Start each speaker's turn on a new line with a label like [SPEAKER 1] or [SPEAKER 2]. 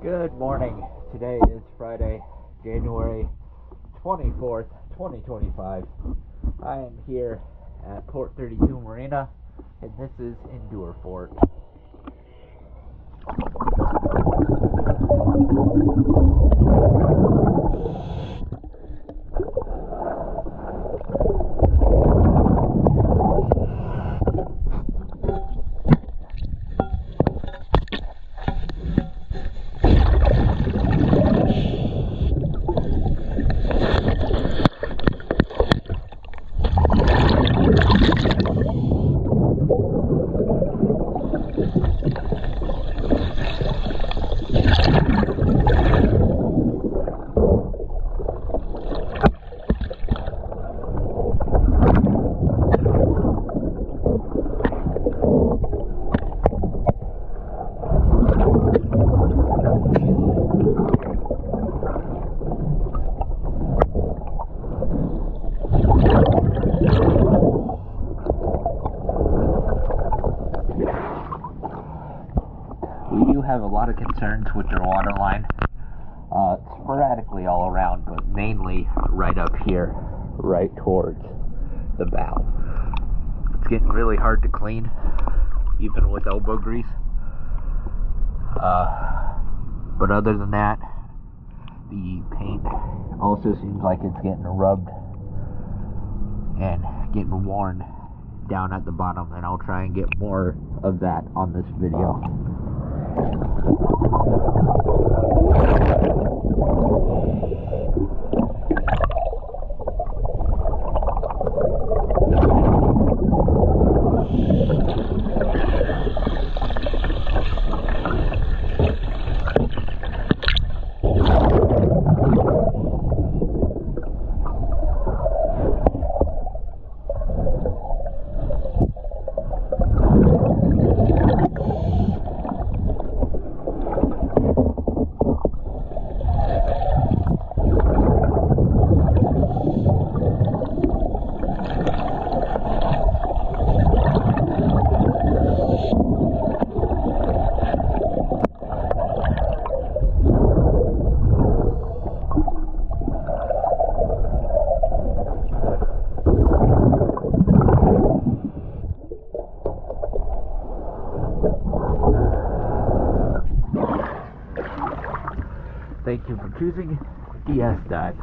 [SPEAKER 1] Good morning. Today is Friday, January 24th, 2025. I am here at Port 32 Marina, and this is Endure Fort. We do have a lot of concerns with their water line, sporadically all around, but mainly right up here, right towards the bow. It's getting really hard to clean, even with elbow grease. But other than that, the paint also seems like it's getting rubbed and getting worn down at the bottom, and I'll try and get more of that on this video. Thank you for choosing DS Dot.